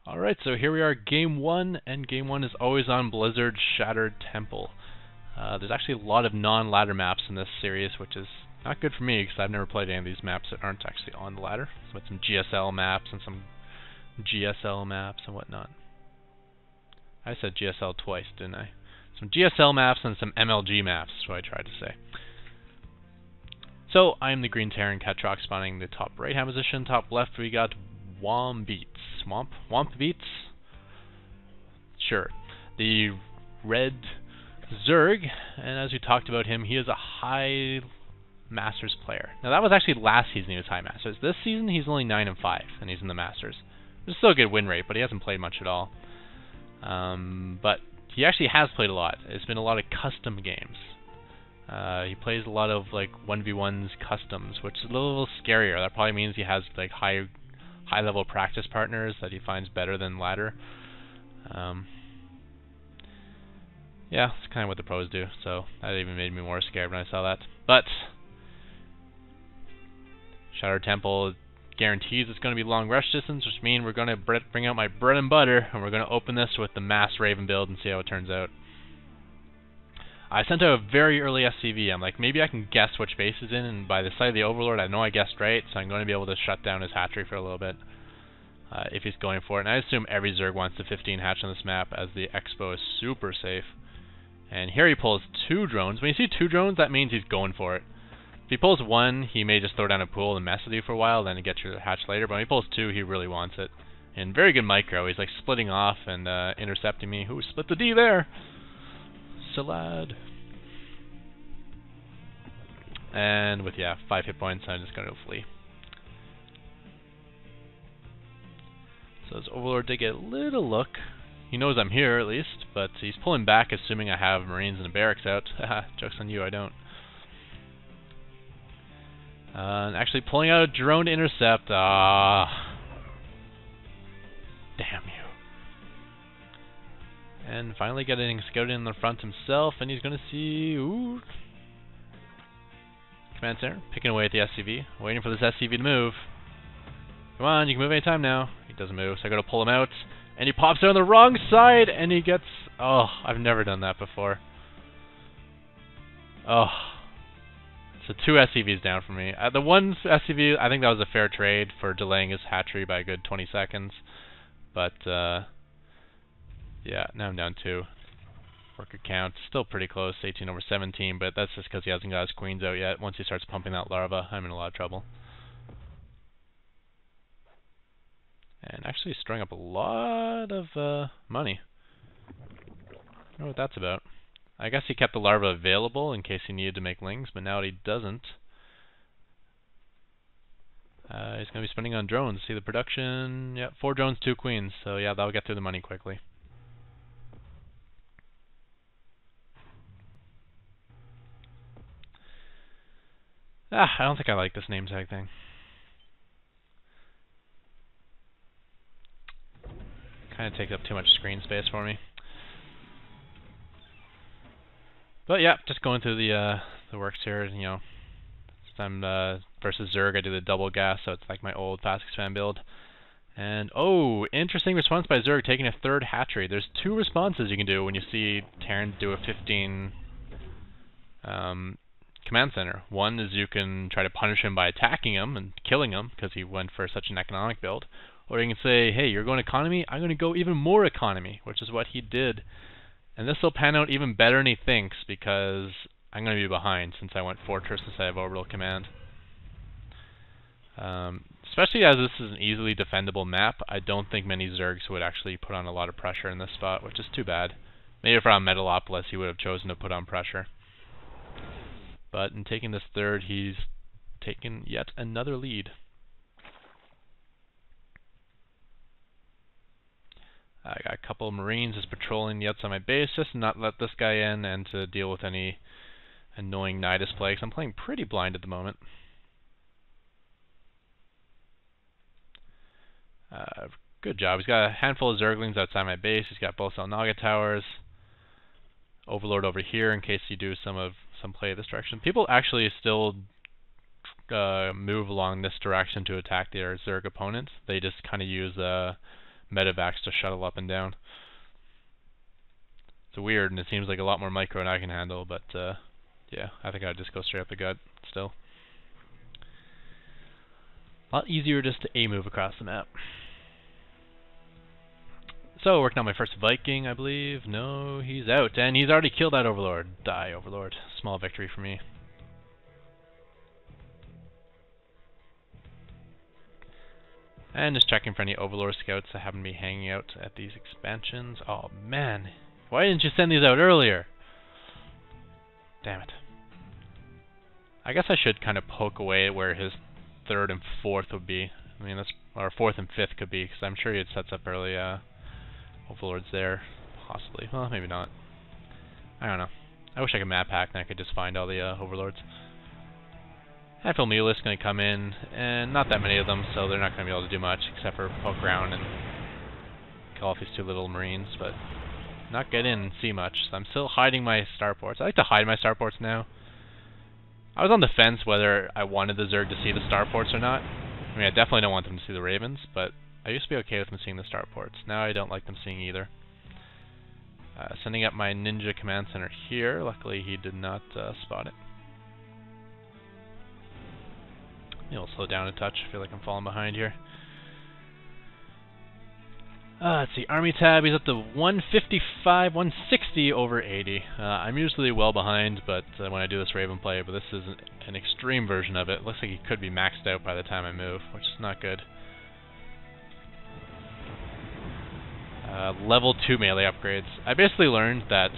Alright, so here we are, Game 1, and Game 1 is always on Blizzard's Shattered Temple. There's actually a lot of non-ladder maps in this series, which is not good for me, because I've never played any of these maps that aren't actually on the ladder. So with some GSL maps and some GSL maps and whatnot. I said GSL twice, didn't I? Some GSL maps and some MLG maps, is what I tried to say. So, I'm the Green Terran Ketroc spawning the top right-hand position. Top left, we got Wombeats. Wombeats? Sure. The red Zerg, and as we talked about him, he is a high Masters player. Now that was actually last season he was high Masters. This season he's only 9-5, and he's in the Masters. There's still a good win rate, but he hasn't played much at all. But he actually has played a lot. It's been a lot of custom games. He plays a lot of like 1v1s customs, which is a little scarier. That probably means he has like high level practice partners that he finds better than ladder. Yeah, it's kind of what the pros do, so that even made me more scared when I saw that. But Shattered Temple guarantees it's going to be long rush distance, which means we're going to bring out my bread and butter, and we're going to open this with the Mass Raven build and see how it turns out. I sent out a very early SCV. I'm like, maybe I can guess which base he's in, and by the sight of the Overlord, I know I guessed right, so I'm going to be able to shut down his hatchery for a little bit, if he's going for it. And I assume every Zerg wants the 15 hatch on this map, as the Expo is super safe. And here he pulls 2 drones. When you see 2 drones, that means he's going for it. If he pulls 1, he may just throw down a pool and mess with you for a while, then get your hatch later. But when he pulls 2, he really wants it. And very good micro. He's like splitting off and intercepting me. Who split the D there? Salad. And with 5 hit points, I'm just going to flee. So his Overlord did get a little look. He knows I'm here at least, but he's pulling back, assuming I have Marines and a barracks out. Haha, joke's on you, I don't. And actually pulling out a drone to intercept. Damn you. And finally getting scouted in the front himself, and he's going to see... Ooh. Command Center, picking away at the SCV, waiting for this SCV to move. Come on, you can move anytime now. He doesn't move, so I go to pull him out, and he pops out on the wrong side, and he gets... Oh, I've never done that before. Oh. So 2 SCVs down for me. The one SCV, I think that was a fair trade for delaying his hatchery by a good 20 seconds. But, yeah, now I'm down 2. Worker count, still pretty close, 18 over 17, but that's just because he hasn't got his queens out yet. Once he starts pumping that larva, I'm in a lot of trouble. And actually strung up a lot of money. I don't know what that's about. I guess he kept the larva available in case he needed to make lings, but now he doesn't. He's going to be spending on drones. See the production? Yeah, 4 drones, 2 queens. So yeah, that'll get through the money quickly. I don't think I like this name tag thing. Kind of takes up too much screen space for me. But yeah, just going through the works here. You know, this time versus Zerg, I do the double gas, so it's like my old fast expand build. And oh, interesting response by Zerg, taking a 3rd hatchery. There's 2 responses you can do when you see Terran do a 15 command center. One is you can try to punish him by attacking him and killing him because he went for such an economic build. Or you can say, hey, you're going economy, I'm going to go even more economy, which is what he did. And this will pan out even better than he thinks because I'm going to be behind since I went Fortress instead of Orbital Command. Especially as this is an easily defendable map, I don't think many Zergs would actually put on a lot of pressure in this spot, which is too bad. Maybe if on Metalopolis he would have chosen to put on pressure. But in taking this 3rd, he's taken yet another lead. I got a couple of Marines just patrolling the outside of my base, just to not let this guy in and to deal with any annoying Nidus plagues. I'm playing pretty blind at the moment. Good job. He's got a handful of Zerglings outside my base. He's got both Naga towers. Overlord over here in case you do some play this direction. People actually still move along this direction to attack their Zerg opponents. They just kind of use medevacs to shuttle up and down. It's weird, and it seems like a lot more micro than I can handle, but yeah, I think I'd just go straight up the gut still. A lot easier just to A-move across the map. So, working on my first Viking, I believe. No, he's out, and he's already killed that Overlord. Die, Overlord. Small victory for me. And just checking for any Overlord scouts that happen to be hanging out at these expansions. Oh, man. Why didn't you send these out earlier? Damn it. I guess I should kind of poke away at where his 3rd and 4th would be. I mean, that's, or 4th and 5th could be, because I'm sure he had sets up early Overlords there. Possibly. Well, maybe not. I don't know. I wish I could map hack and I could just find all the Overlords. Handful Mulus going to come in, and not that many of them, so they're not going to be able to do much except for poke around and kill off these 2 little Marines, but not get in and see much. So I'm still hiding my starports. I like to hide my starports now. I was on the fence whether I wanted the Zerg to see the starports or not. I mean, I definitely don't want them to see the Ravens, but I used to be okay with them seeing the starports. Now I don't like them seeing either. Sending up my Ninja Command Center here. Luckily he did not spot it. It'll slow down a touch. I feel like I'm falling behind here. Let's see, Army tab, he's up to 155, 160 over 80. I'm usually well behind, but when I do this Raven play, but this is an extreme version of it. Looks like he could be maxed out by the time I move, which is not good. Level 2 melee upgrades. I basically learned that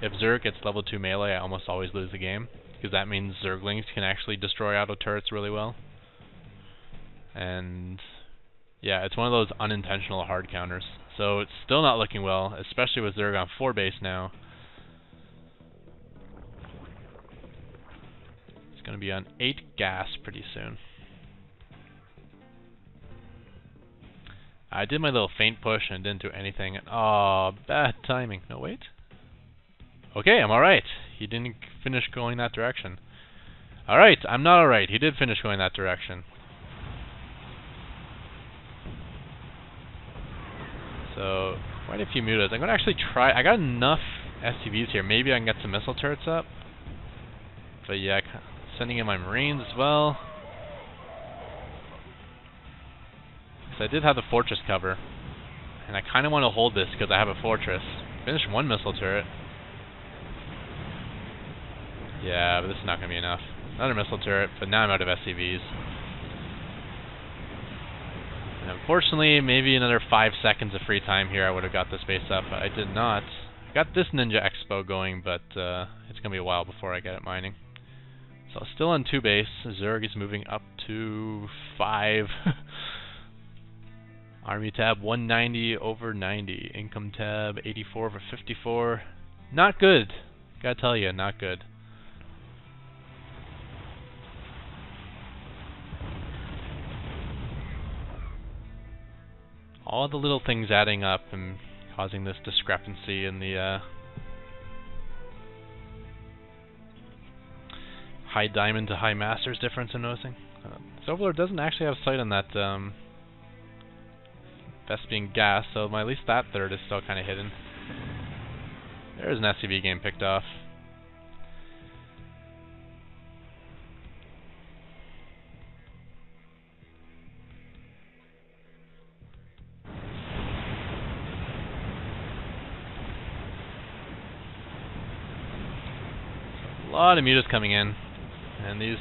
if Zerg gets level 2 melee, I almost always lose the game, because that means Zerglings can actually destroy auto turrets really well. And yeah, it's one of those unintentional hard counters. So it's still not looking well, especially with Zerg on 4 base now. It's going to be on 8 gas pretty soon. I did my little feint push and didn't do anything. Oh, bad timing. No, wait. Okay, I'm alright. He didn't finish going that direction. Alright, I'm not alright. He did finish going that direction. So, quite a few mutas. I'm going to actually try... I got enough SCVs here. Maybe I can get some missile turrets up. But yeah, sending in my Marines as well. So I did have the fortress cover. And I kind of want to hold this because I have a fortress. Finished 1 missile turret. Yeah, but this is not going to be enough. Another missile turret, but now I'm out of SCVs. And unfortunately, maybe another 5 seconds of free time here I would have got this base up, but I did not. I got this Ninja Expo going, but it's going to be a while before I get it mining. So still on 2 base. Zerg is moving up to 5. Army tab 190 over 90. Income tab 84 over 54. Not good. Gotta tell you, not good. All the little things adding up and causing this discrepancy in the high diamond to high masters difference I'm noticing. This Overlord doesn't actually have sight on that Vespian gas, so at least that third is still kind of hidden. There's an SCV game picked off. A lot of mutas coming in, and these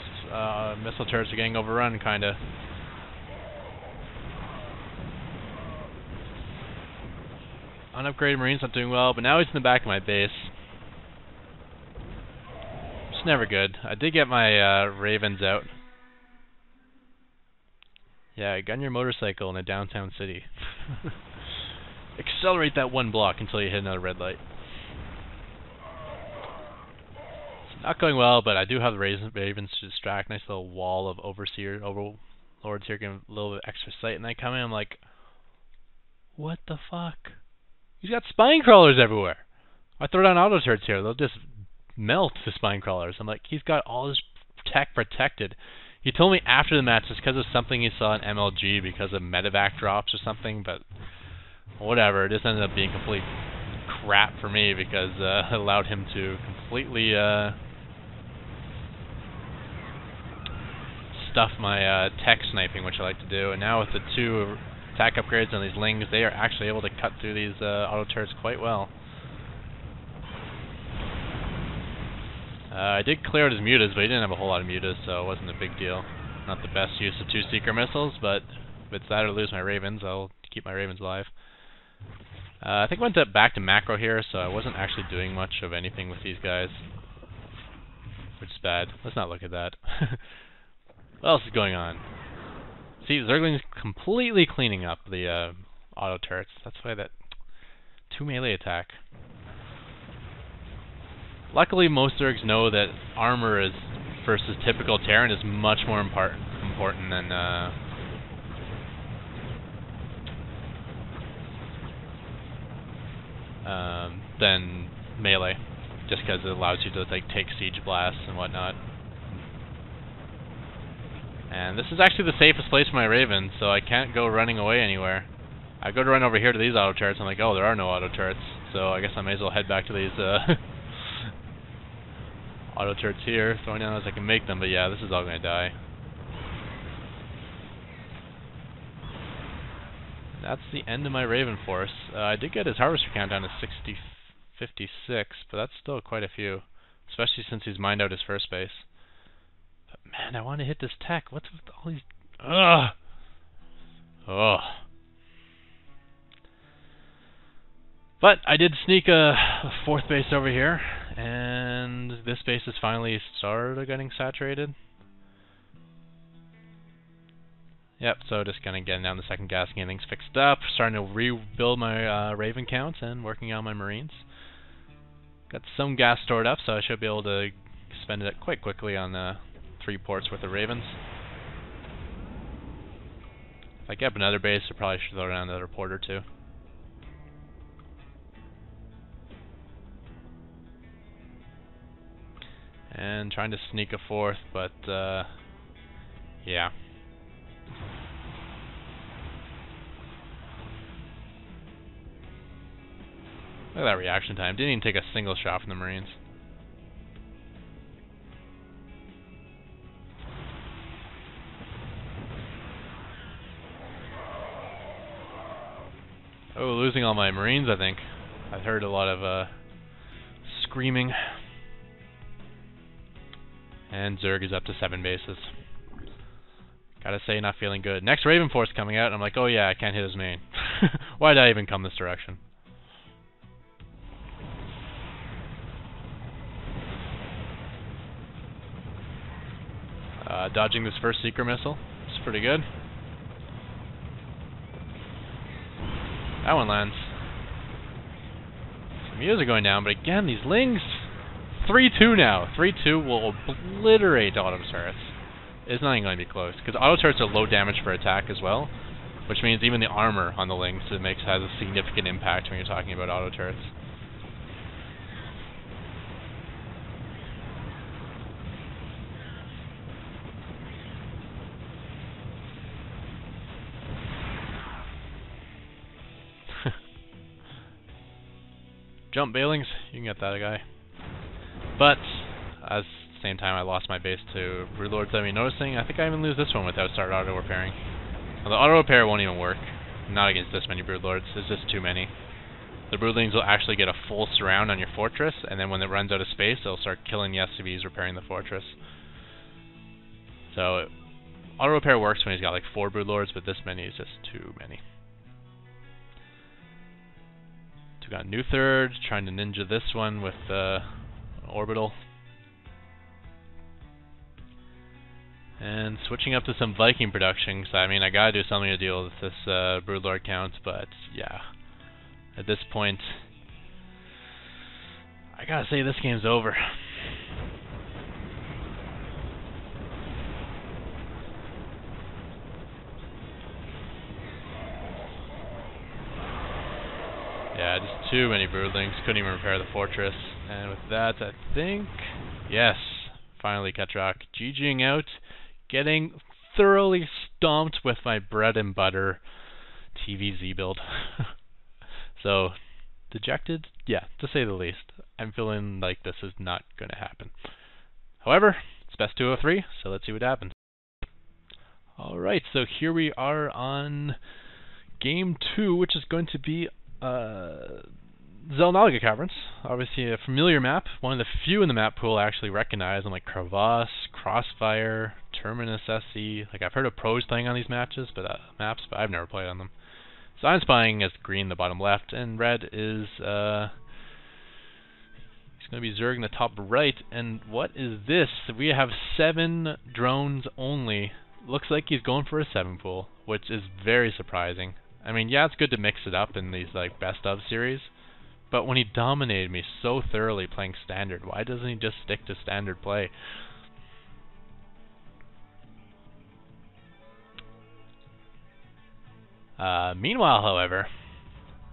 missile turrets are getting overrun, kinda. Unupgraded Marine's not doing well, but now he's in the back of my base. It's never good. I did get my Ravens out. Yeah, gun your motorcycle in a downtown city. Accelerate that 1 block until you hit another red light. Not going well, but I do have the Ravens to distract. Nice little wall of Overlords here, giving a little bit extra sight. And I come in, I'm like, what the fuck? He's got spine crawlers everywhere. I throw down auto turrets here, they'll just melt the spine crawlers. I'm like, he's got all his tech protected. He told me after the match it's because of something he saw in MLG because of medevac drops or something, but whatever. It just ended up being complete crap for me because it allowed him to completely stuff my tech sniping, which I like to do. And now with the 2 attack upgrades on these lings, they are actually able to cut through these auto turrets quite well. I did clear out his mutas, but he didn't have a whole lot of mutas, so it wasn't a big deal. Not the best use of 2 seeker missiles, but if it's that or lose my ravens, I'll keep my ravens alive. I think I went back to macro here, so I wasn't actually doing much of anything with these guys, which is bad. Let's not look at that. What else is going on? See, Zergling's completely cleaning up the auto turrets. That's why that 2 melee attack. Luckily, most Zergs know that armor is versus typical Terran is much more important than melee, just because it allows you to like take siege blasts and whatnot. And this is actually the safest place for my ravens, so I can't go running away anywhere. I go to run over here to these auto turrets, I'm like, oh, there are no auto turrets, so I guess I may as well head back to these auto turrets here, throwing down as I can make them, but yeah, this is all going to die. That's the end of my Raven force. I did get his harvester count down to 56, but that's still quite a few, especially since he's mined out his first base. But man, I want to hit this tech. What's with all these... Ugh! Ugh. But I did sneak a 4th base over here, and this base is finally started getting saturated. Yep, so just kind of getting down the second gas, getting things fixed up, starting to rebuild my Raven counts and working on my Marines. Got some gas stored up, so I should be able to spend it quite quickly on 3 ports worth of Ravens. If I get up another base, I probably should throw down another port or 2. And trying to sneak a 4th, but yeah. Look at that reaction time. Didn't even take a single shot from the Marines. Oh, losing all my Marines, I think. I've heard a lot of screaming. And Zerg is up to 7 bases. Gotta say, not feeling good. Next Raven Force coming out, and I'm like, oh yeah, I can't hit his main. Why did I even come this direction? Dodging this first Seeker missile. It's pretty good. That one lands. Some Mutas are going down, but again, these Lings... 3-2 now. 3-2 will obliterate auto turrets. It's not even going to be close, because auto turrets are low damage for attack as well, which means even the armor on the Lings has a significant impact when you're talking about auto turrets. Jump Bailings, you can get that guy. But, at the same time, I lost my base to Broodlords without me noticing. I think I even lose this one without start auto-repairing. Well, the auto-repair won't even work. Not against this many Broodlords. There's just too many. The Broodlings will actually get a full surround on your fortress, and then when it runs out of space, they'll start killing the SCVs repairing the fortress. So, auto-repair works when he's got like 4 Broodlords, but this many is just too many. So we got new third, trying to ninja this one with orbital. And switching up to some Viking production, because I mean I gotta do something to deal with this Broodlord count, but yeah. At this point, I gotta say this game's over. Yeah, just too many Broodlings. Couldn't even repair the fortress. And with that, I think... Yes! Finally, Ketroc. GGing out. Getting thoroughly stomped with my bread and butter TVZ build. So, dejected? Yeah, to say the least. I'm feeling like this is not going to happen. However, it's best 2 of 3, so let's see what happens. Alright, so here we are on Game 2, which is going to be Xel'Naga Caverns. Obviously a familiar map, one of the few in the map pool I actually recognize. I'm like Crevasse, Crossfire, Terminus SC. Like I've heard of pros playing on these maps, but I've never played on them. So I'm spying as green the bottom left, and red is he's going to be Zerg in the top right. And what is this? We have 7 drones only. Looks like he's going for a 7 pool, which is very surprising. I mean, yeah, it's good to mix it up in these like best of series, but when he dominated me so thoroughly playing standard, why doesn't he just stick to standard play? Meanwhile, however,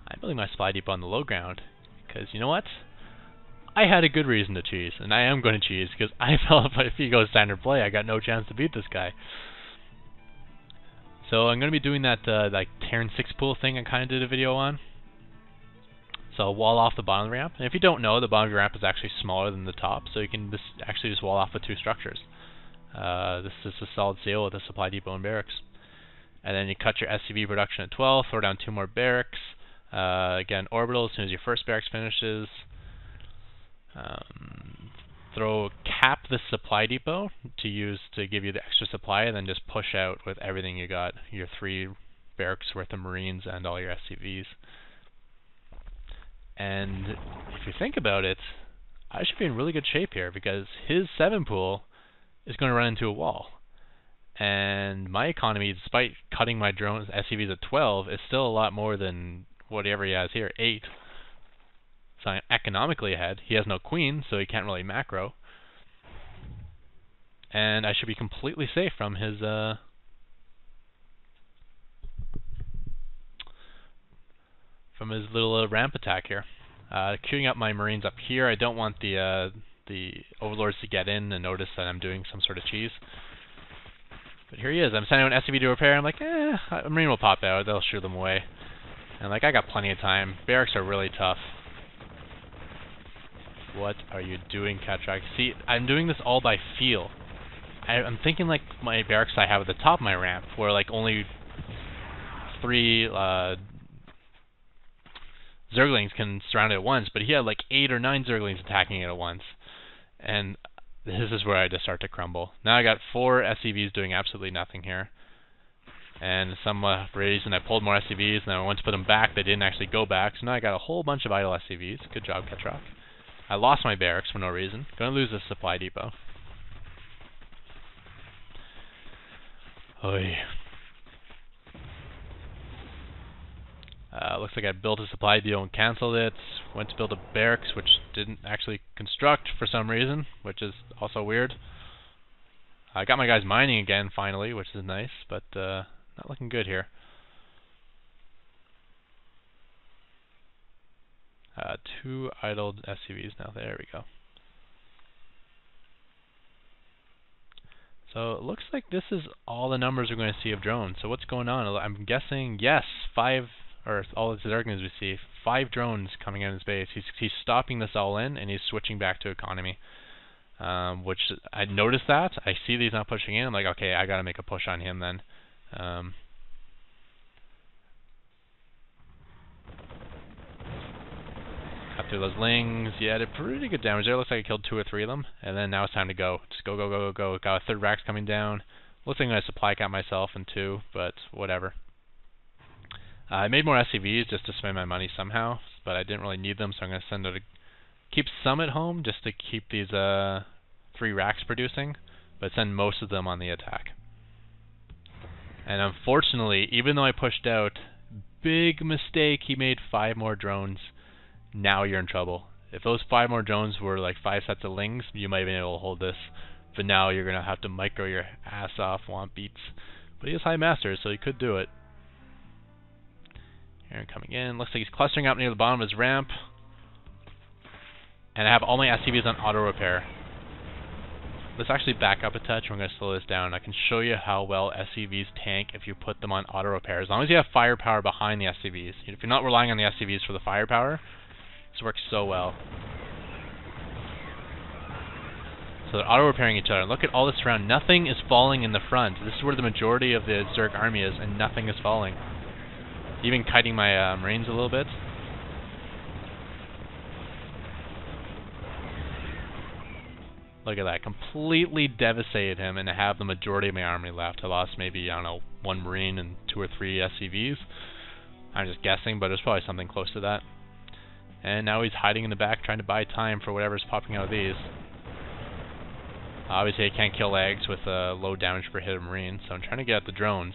I'm building my supply depot on the low ground, because you know what? I had a good reason to cheese, and I am going to cheese, because I felt if he goes standard play, I got no chance to beat this guy. So I'm going to be doing that like Terran 6 pool thing I kind of did a video on. So I'll wall off the bottom of the ramp. And if you don't know, the bottom of the ramp is actually smaller than the top, so you can actually just wall off with 2 structures. This is a solid seal with a supply depot and barracks. And then you cut your SCV production at 12, throw down 2 more barracks. Again, orbital as soon as your first barracks finishes. Cap the supply depot to use to give you the extra supply, and then just push out with everything you got, your 3 barracks worth of Marines and all your SCVs. And if you think about it, I should be in really good shape here, because his 7 pool is going to run into a wall. And my economy, despite cutting my drones SCVs at 12, is still a lot more than whatever he has here, 8. So I'm economically ahead. He has no queen, so he can't really macro. And I should be completely safe from his little ramp attack here. Queuing up my Marines up here. I don't want the overlords to get in and notice that I'm doing some sort of cheese. But here he is. I'm sending an SCV to repair. I'm like, a Marine will pop out. They'll shoot them away. And like, I got plenty of time. Barracks are really tough. What are you doing, Ketroc? See, I'm doing this all by feel. I'm thinking like my barracks I have at the top of my ramp, where like only 3 Zerglings can surround it at once, but he had like 8 or 9 Zerglings attacking it at once. And this is where I just start to crumble. Now I got 4 SCVs doing absolutely nothing here. And some reason I pulled more SCVs, and then I went to put them back, they didn't actually go back, so now I got a whole bunch of idle SCVs. Good job, Ketroc. I lost my barracks for no reason. Gonna lose this supply depot. Oy. Looks like I built a supply depot and cancelled it. Went to build a barracks, which didn't actually construct for some reason, which is also weird. I got my guys mining again, finally, which is nice, but not looking good here. 2 idled SCVs now. There we go. So it looks like this is all the numbers we're going to see of drones. So what's going on? I'm guessing, yes, 5, or all the Zerglings we see, 5 drones coming in his base. He's stopping this all in, and he's switching back to economy. Which I noticed that. I see that he's not pushing in. I'm like, okay, I got to make a push on him then. Cut through those lings. Yeah, did pretty good damage there. Looks like I killed 2 or 3 of them. And then now it's time to go. Just go, go, go, go, go. Got a 3rd Rax coming down. Looks like I'm going to supply cap myself in 2, but whatever. I made more SCVs just to spend my money somehow, but I didn't really need them, so I'm going to send it keep some at home just to keep these 3 racks producing, but send most of them on the attack. And unfortunately, even though I pushed out, big mistake, he made 5 more drones. Now you're in trouble. If those 5 more drones were like 5 sets of lings, you might have been able to hold this. But now you're going to have to micro your ass off, want beats. But he is high master, so he could do it. Here, coming in. Looks like he's clustering up near the bottom of his ramp. And I have all my SCVs on auto repair. let's actually back up a touch. We're going to slow this down. I can show you how well SCVs tank if you put them on auto repair. As long as you have firepower behind the SCVs. If you're not relying on the SCVs for the firepower, this works so well. So they're auto repairing each other. Look at all this around. Nothing is falling in the front. This is where the majority of the Zerg army is, and nothing is falling. Even kiting my Marines a little bit. Look at that. Completely devastated him, and I have the majority of my army left. I lost maybe, I don't know, 1 Marine and 2 or 3 SCVs. I'm just guessing, but it's probably something close to that. And now he's hiding in the back, trying to buy time for whatever's popping out of these. Obviously, I can't kill eggs with low damage per hit of Marine, so I'm trying to get at the drones.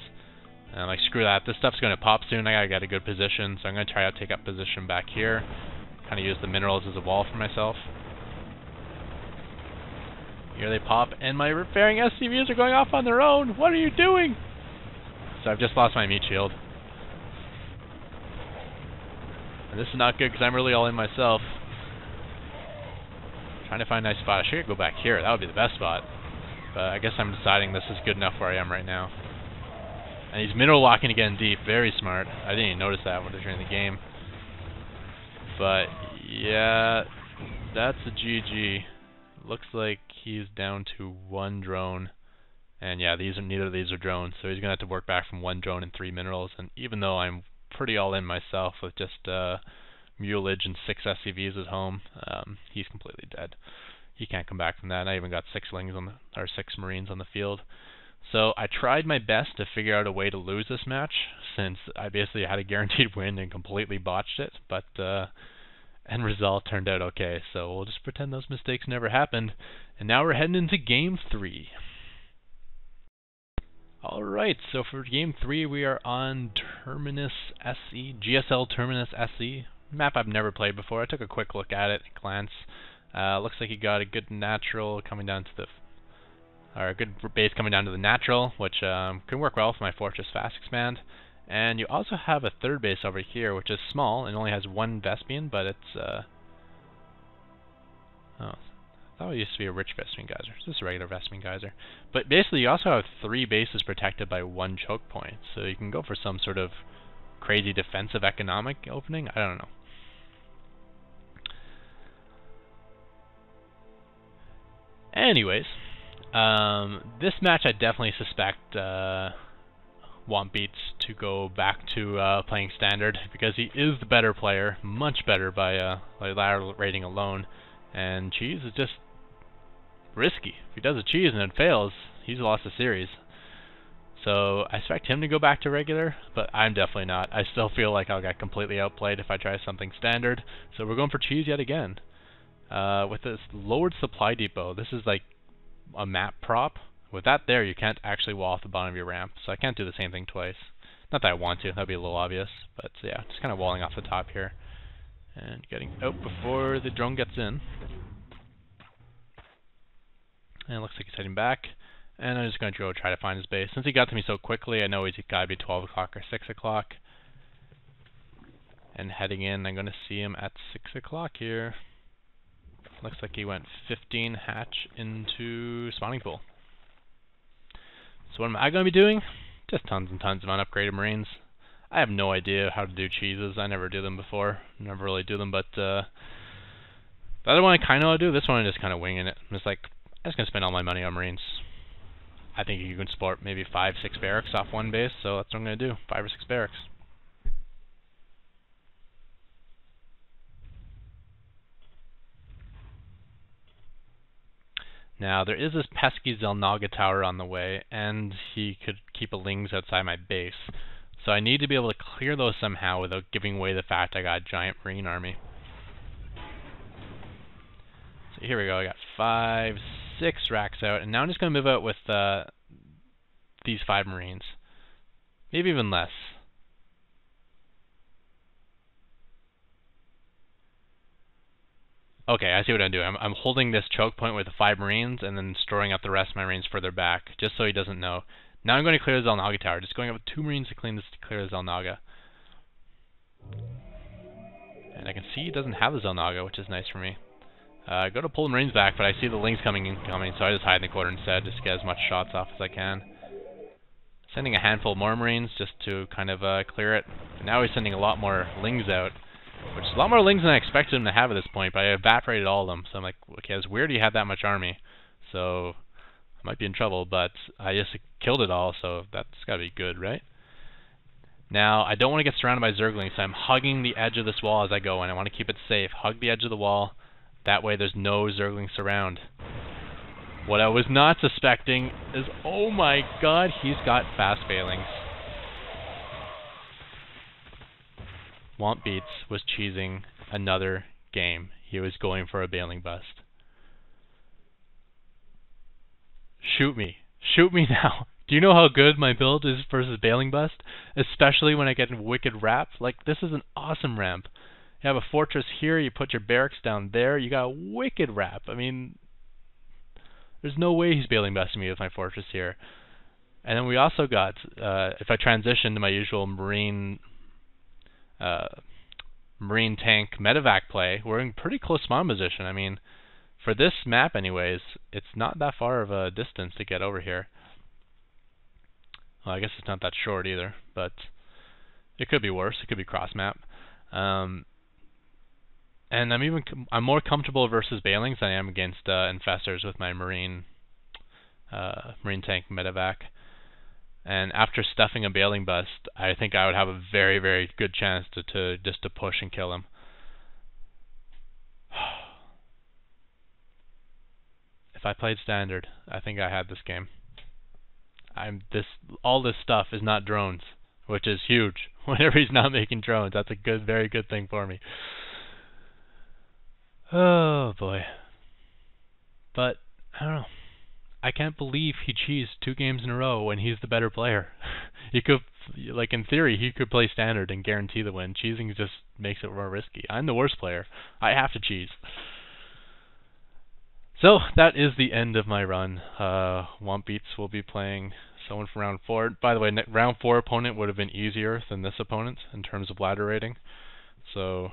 And I'm like, screw that. This stuff's going to pop soon. I gotta get a good position, so I'm going to try to take up position back here. Kind of use the minerals as a wall for myself. Here they pop, and my repairing SCVs are going off on their own. What are you doing? So I've just lost my meat shield. And this is not good because I'm really all in myself. Trying to find a nice spot. I should go back here. That would be the best spot. But I guess I'm deciding this is good enough where I am right now. And he's mineral locking again deep. Very smart. I didn't even notice that during the game. But yeah, that's a GG. Looks like he's down to 1 drone. And yeah, neither of these are drones, so he's gonna have to work back from 1 drone and 3 minerals. And even though I'm pretty all in myself with just mulage and 6 SCVs at home, he's completely dead. He can't come back from that. And I even got 6 Marines on the field. So I tried my best to figure out a way to lose this match, since I basically had a guaranteed win and completely botched it. But end result turned out okay, so we'll just pretend those mistakes never happened. And now we're heading into Game 3. Alright, so for Game 3 we are on Terminus SE, GSL Terminus SE. Map I've never played before. I took a quick look at it, glance. Looks like you got a good natural coming down to the... or a good base coming down to the natural, which can work well for my Fortress Fast Expand. And you also have a 3rd base over here, which is small and only has 1 Vespian, but it's oh, I thought it used to be a rich Vespian geyser. It's just a regular Vespian geyser. But basically, you also have 3 bases protected by 1 choke point, so you can go for some sort of crazy defensive economic opening. I don't know. Anyways, this match I definitely suspect Want Beats to go back to playing standard, because he is the better player, much better by ladder rating alone, and cheese is just risky. If he does a cheese and it fails, he's lost the series. So I expect him to go back to regular, but I'm definitely not. I still feel like I'll get completely outplayed if I try something standard, so we're going for cheese yet again. With this lowered supply depot, this is like a map prop. With that there, you can't actually wall off the bottom of your ramp, so I can't do the same thing twice. Not that I want to, that'd be a little obvious, but yeah, just kind of walling off the top here. And getting out before the drone gets in. And it looks like he's heading back. And I'm just going to go try to find his base. Since he got to me so quickly, I know he's got to be 12 o'clock or 6 o'clock. And heading in, I'm going to see him at 6 o'clock here. Looks like he went 15 hatch into spawning pool. So what am I going to be doing? Just tons and tons of unupgraded Marines. I have no idea how to do cheeses. I never do them before. Never really do them, but the other one I kind of want to do. This one I'm just kind of winging it. I'm just like, I'm just going to spend all my money on Marines. I think you can support maybe 5-6 barracks off 1 base, so that's what I'm going to do. 5 or 6 barracks. Now, there is this pesky Zelnaga tower on the way, and he could keep a Lings outside my base. So I need to be able to clear those somehow without giving away the fact I got a giant Marine army. So here we go, I got 5, 6 racks out, and now I'm just going to move out with these 5 Marines. Maybe even less. Okay, I see what I'm doing. I'm holding this choke point with the 5 Marines and then storing up the rest of my Marines further back, just so he doesn't know. Now I'm going to clear the Zelnaga tower. Just going up with 2 Marines to clear the Zelnaga. And I can see he doesn't have the Zelnaga, which is nice for me. I go to pull the Marines back, but I see the Lings coming, so I just hide in the corner instead, just to get as much shots off as I can. Sending a handful more Marines just to kind of clear it. And now he's sending a lot more Lings out, which is a lot more Lings than I expected him to have at this point, but I evaporated all of them. So I'm like, okay, it's weird he had that much army, so I might be in trouble, but I just killed it all, so that's gotta be good, right? Now, I don't want to get surrounded by Zerglings, so I'm hugging the edge of this wall as I go, and I want to keep it safe. Hug the edge of the wall, that way there's no Zerglings around. What I was not suspecting is, oh my god, he's got fast Balings. Womp Beats was cheesing another game. He was going for a Baling bust. Shoot me. Shoot me now. Do you know how good my build is versus Baling bust? Especially when I get Wicked Wrap. Like, this is an awesome ramp. You have a fortress here, you put your barracks down there, you got a Wicked Wrap. I mean, there's no way he's Baling busting me with my fortress here. And then we also got, if I transition to my usual Marine tank medevac play, we're in pretty close spawn position. I mean, for this map anyways, it's not that far of a distance to get over here. Well, I guess it's not that short either, but it could be worse. It could be cross map. And I'm more comfortable versus Balings than I am against Infestors with my Marine tank medevac. And after stuffing a Baling bust, I think I would have a very, very good chance to push and kill him. If I played Standard, I think I had this game. All this stuff is not drones, which is huge. Whenever he's not making drones, that's a good, very good thing for me. Oh boy. But I don't know. I can't believe he cheesed 2 games in a row when he's the better player. He could, like in theory, he could play Standard and guarantee the win. Cheesing just makes it more risky. I'm the worst player. I have to cheese. So that is the end of my run. Womp Beats will be playing someone from round 4. By the way, round 4 opponent would have been easier than this opponent in terms of ladder rating. So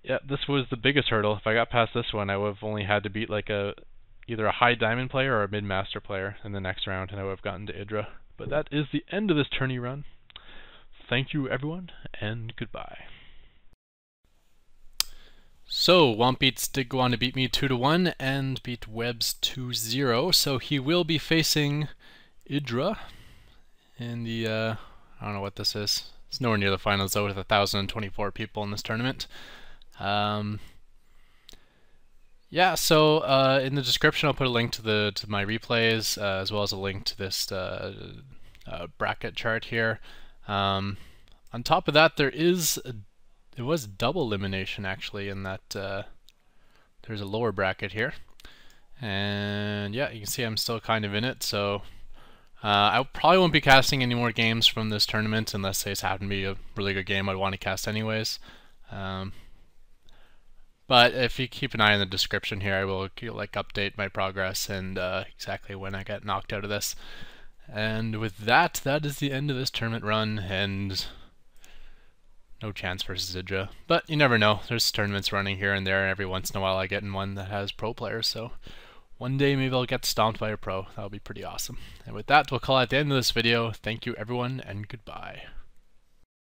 yeah, this was the biggest hurdle. If I got past this one, I would have only had to beat like either a high diamond player or a mid master player in the next round, and I would have gotten to IdrA. But that is the end of this tourney run. Thank you everyone, and goodbye. So, Womp Beats did go on to beat me 2-1 and beat Webbs 2-0, so he will be facing IdrA in the, I don't know what this is. It's nowhere near the finals though, with 1,024 people in this tournament. Yeah, so in the description I'll put a link to my replays, as well as a link to this bracket chart here. On top of that, it was double elimination actually, in that there's a lower bracket here, and yeah, you can see I'm still kind of in it. So I probably won't be casting any more games from this tournament unless they just happen to be a really good game I'd want to cast anyways. But if you keep an eye on the description here, I will update my progress and exactly when I get knocked out of this. And with that, that is the end of this tournament run, and no chance versus IdrA. But you never know. There's tournaments running here and there, and every once in a while I get in one that has pro players, so one day maybe I'll get stomped by a pro. That'll be pretty awesome. And with that, we'll call it the end of this video. Thank you everyone, and goodbye.